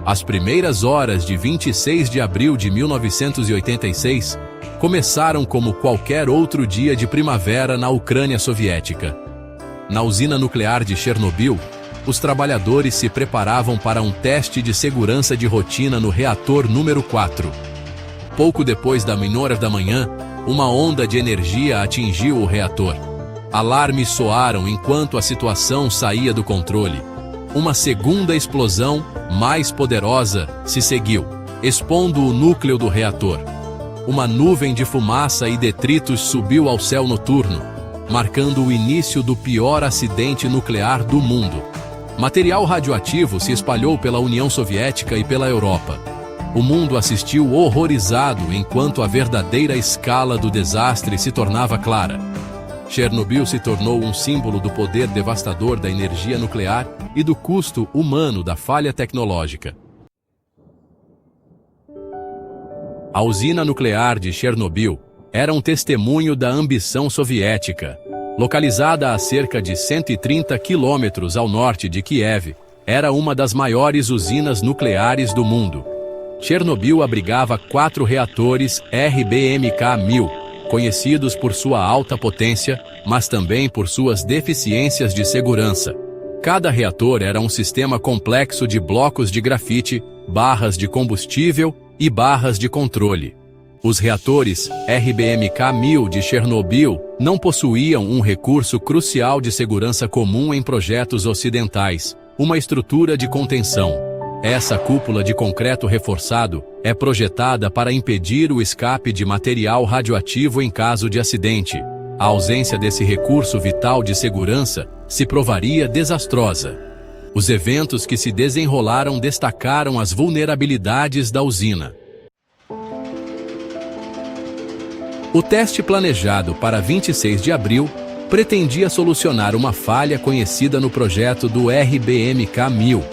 As primeiras horas de 26 de abril de 1986 começaram como qualquer outro dia de primavera na Ucrânia soviética. Na usina nuclear de Chernobyl, os trabalhadores se preparavam para um teste de segurança de rotina no reator número 4. Pouco depois da 1h da manhã, uma onda de energia atingiu o reator. Alarmes soaram enquanto a situação saía do controle. Uma segunda explosão, mais poderosa, se seguiu, expondo o núcleo do reator. Uma nuvem de fumaça e detritos subiu ao céu noturno, marcando o início do pior acidente nuclear do mundo. Material radioativo se espalhou pela União Soviética e pela Europa. O mundo assistiu horrorizado enquanto a verdadeira escala do desastre se tornava clara. Chernobyl se tornou um símbolo do poder devastador da energia nuclear e do custo humano da falha tecnológica. A usina nuclear de Chernobyl era um testemunho da ambição soviética. Localizada a cerca de 130 quilômetros ao norte de Kiev, era uma das maiores usinas nucleares do mundo. Chernobyl abrigava 4 reatores RBMK-1000, conhecidos por sua alta potência, mas também por suas deficiências de segurança. Cada reator era um sistema complexo de blocos de grafite, barras de combustível e barras de controle. Os reatores RBMK-1000 de Chernobyl não possuíam um recurso crucial de segurança comum em projetos ocidentais, uma estrutura de contenção. Essa cúpula de concreto reforçado é projetada para impedir o escape de material radioativo em caso de acidente. A ausência desse recurso vital de segurança se provaria desastrosa. Os eventos que se desenrolaram destacaram as vulnerabilidades da usina. O teste planejado para 26 de abril pretendia solucionar uma falha conhecida no projeto do RBMK-1000.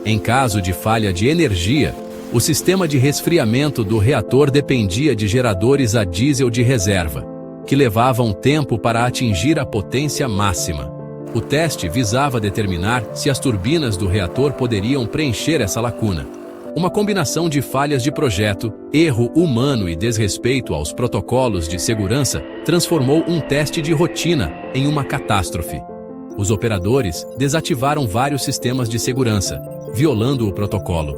Em caso de falha de energia, o sistema de resfriamento do reator dependia de geradores a diesel de reserva, que levavam tempo para atingir a potência máxima. O teste visava determinar se as turbinas do reator poderiam preencher essa lacuna. Uma combinação de falhas de projeto, erro humano e desrespeito aos protocolos de segurança transformou um teste de rotina em uma catástrofe. Os operadores desativaram vários sistemas de segurança, violando o protocolo.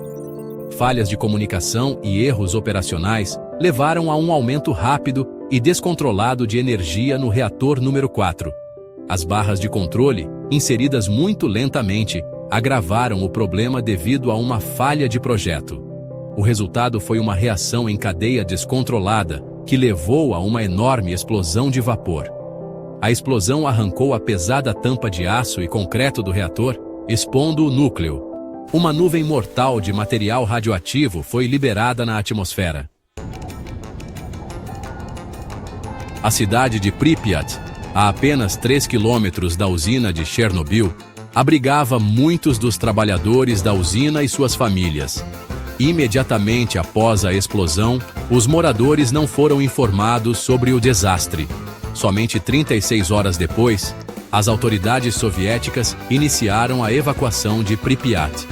Falhas de comunicação e erros operacionais levaram a um aumento rápido e descontrolado de energia no reator número 4. As barras de controle, inseridas muito lentamente, agravaram o problema devido a uma falha de projeto. O resultado foi uma reação em cadeia descontrolada, que levou a uma enorme explosão de vapor. A explosão arrancou a pesada tampa de aço e concreto do reator, expondo o núcleo. Uma nuvem mortal de material radioativo foi liberada na atmosfera. A cidade de Pripyat, a apenas 3 quilômetros da usina de Chernobyl, abrigava muitos dos trabalhadores da usina e suas famílias. Imediatamente após a explosão, os moradores não foram informados sobre o desastre. Somente 36 horas depois, as autoridades soviéticas iniciaram a evacuação de Pripyat.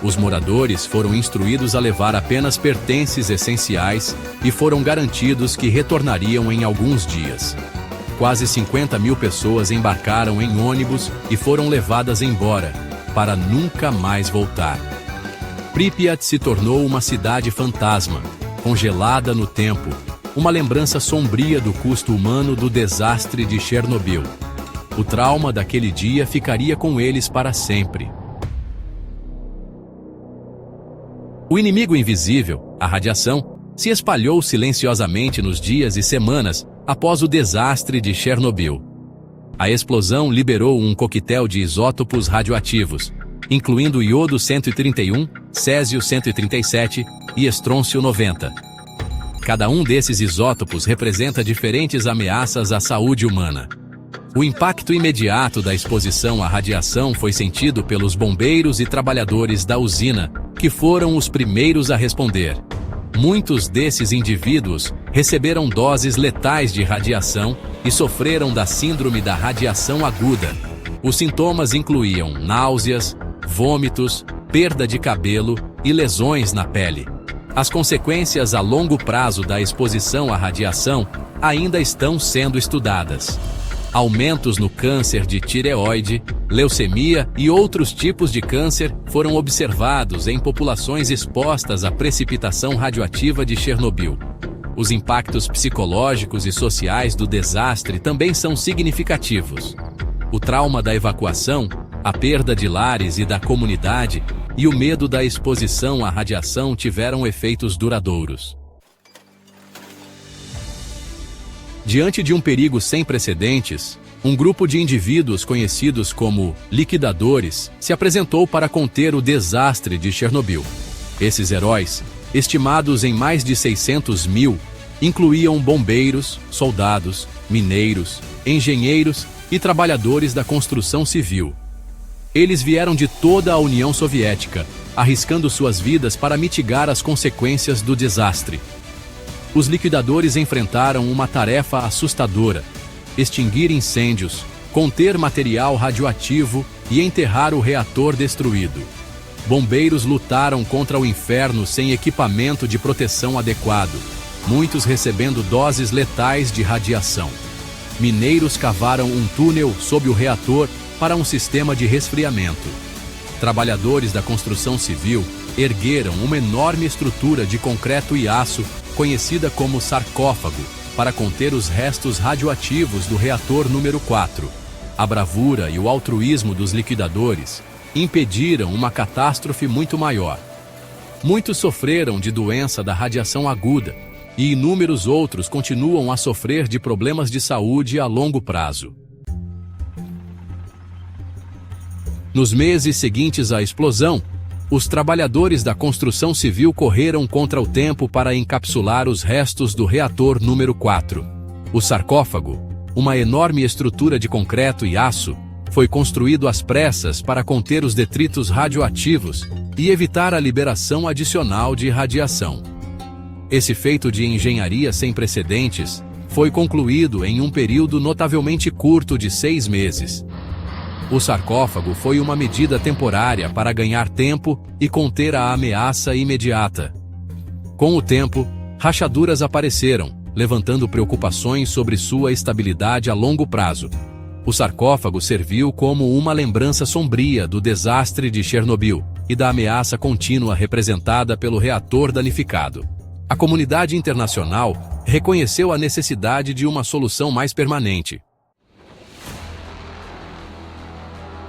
Os moradores foram instruídos a levar apenas pertences essenciais e foram garantidos que retornariam em alguns dias. Quase 50.000 pessoas embarcaram em ônibus e foram levadas embora, para nunca mais voltar. Pripyat se tornou uma cidade fantasma, congelada no tempo, uma lembrança sombria do custo humano do desastre de Chernobyl. O trauma daquele dia ficaria com eles para sempre. O inimigo invisível, a radiação, se espalhou silenciosamente nos dias e semanas após o desastre de Chernobyl. A explosão liberou um coquetel de isótopos radioativos, incluindo iodo-131, césio-137 e estrôncio-90. Cada um desses isótopos representa diferentes ameaças à saúde humana. O impacto imediato da exposição à radiação foi sentido pelos bombeiros e trabalhadores da usina, que foram os primeiros a responder. Muitos desses indivíduos receberam doses letais de radiação e sofreram da síndrome da radiação aguda. Os sintomas incluíam náuseas, vômitos, perda de cabelo e lesões na pele. As consequências a longo prazo da exposição à radiação ainda estão sendo estudadas. Aumentos no câncer de tireoide, leucemia e outros tipos de câncer foram observados em populações expostas à precipitação radioativa de Chernobyl. Os impactos psicológicos e sociais do desastre também são significativos. O trauma da evacuação, a perda de lares e da comunidade e o medo da exposição à radiação tiveram efeitos duradouros. Diante de um perigo sem precedentes, um grupo de indivíduos conhecidos como liquidadores se apresentou para conter o desastre de Chernobyl. Esses heróis, estimados em mais de 600 mil, incluíam bombeiros, soldados, mineiros, engenheiros e trabalhadores da construção civil. Eles vieram de toda a União Soviética, arriscando suas vidas para mitigar as consequências do desastre. Os liquidadores enfrentaram uma tarefa assustadora: extinguir incêndios, conter material radioativo e enterrar o reator destruído. Bombeiros lutaram contra o inferno sem equipamento de proteção adequado, muitos recebendo doses letais de radiação. Mineiros cavaram um túnel sob o reator para um sistema de resfriamento. Trabalhadores da construção civil ergueram uma enorme estrutura de concreto e aço, conhecida como sarcófago, para conter os restos radioativos do reator número 4. A bravura e o altruísmo dos liquidadores impediram uma catástrofe muito maior. Muitos sofreram de doença da radiação aguda, e inúmeros outros continuam a sofrer de problemas de saúde a longo prazo. Nos meses seguintes à explosão, os trabalhadores da construção civil correram contra o tempo para encapsular os restos do reator número 4. O sarcófago, uma enorme estrutura de concreto e aço, foi construído às pressas para conter os detritos radioativos e evitar a liberação adicional de radiação. Esse feito de engenharia sem precedentes foi concluído em um período notavelmente curto de 6 meses. O sarcófago foi uma medida temporária para ganhar tempo e conter a ameaça imediata. Com o tempo, rachaduras apareceram, levantando preocupações sobre sua estabilidade a longo prazo. O sarcófago serviu como uma lembrança sombria do desastre de Chernobyl e da ameaça contínua representada pelo reator danificado. A comunidade internacional reconheceu a necessidade de uma solução mais permanente.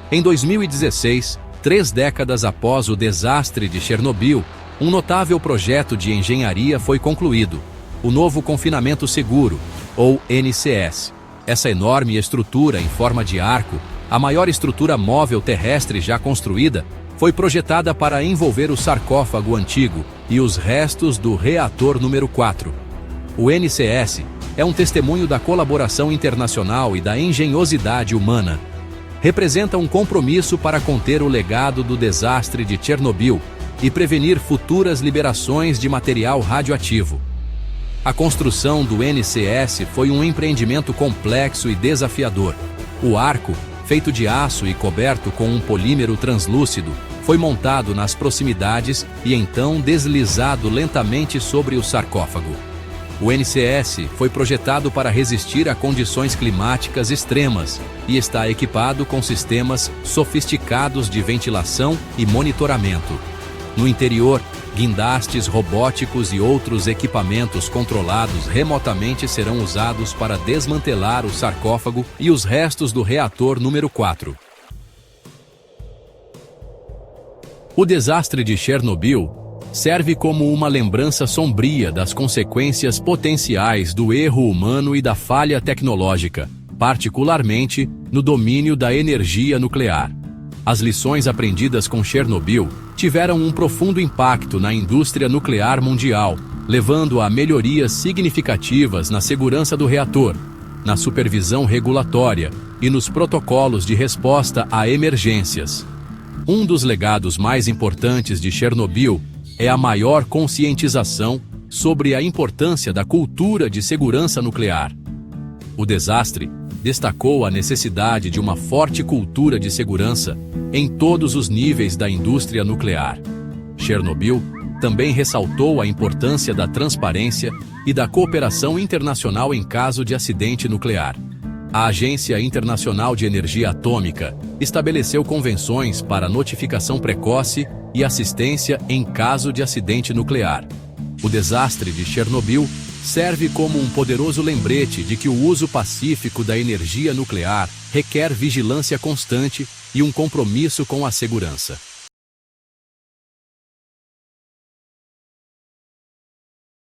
Em 2016, 3 décadas após o desastre de Chernobyl, um notável projeto de engenharia foi concluído: o Novo Confinamento Seguro, ou NCS. Essa enorme estrutura em forma de arco, a maior estrutura móvel terrestre já construída, foi projetada para envolver o sarcófago antigo e os restos do reator número 4. O NCS é um testemunho da colaboração internacional e da engenhosidade humana. Representa um compromisso para conter o legado do desastre de Chernobyl e prevenir futuras liberações de material radioativo. A construção do NCS foi um empreendimento complexo e desafiador. O arco, feito de aço e coberto com um polímero translúcido, foi montado nas proximidades e então deslizado lentamente sobre o sarcófago. O NCS foi projetado para resistir a condições climáticas extremas e está equipado com sistemas sofisticados de ventilação e monitoramento. No interior, guindastes robóticos e outros equipamentos controlados remotamente serão usados para desmantelar o sarcófago e os restos do reator número 4. O desastre de Chernobyl serve como uma lembrança sombria das consequências potenciais do erro humano e da falha tecnológica, particularmente no domínio da energia nuclear. As lições aprendidas com Chernobyl tiveram um profundo impacto na indústria nuclear mundial, levando a melhorias significativas na segurança do reator, na supervisão regulatória e nos protocolos de resposta a emergências. Um dos legados mais importantes de Chernobyl é a maior conscientização sobre a importância da cultura de segurança nuclear. O desastre destacou a necessidade de uma forte cultura de segurança em todos os níveis da indústria nuclear. Chernobyl também ressaltou a importância da transparência e da cooperação internacional em caso de acidente nuclear. A Agência Internacional de Energia Atômica estabeleceu convenções para notificação precoce e assistência em caso de acidente nuclear. O desastre de Chernobyl serve como um poderoso lembrete de que o uso pacífico da energia nuclear requer vigilância constante e um compromisso com a segurança.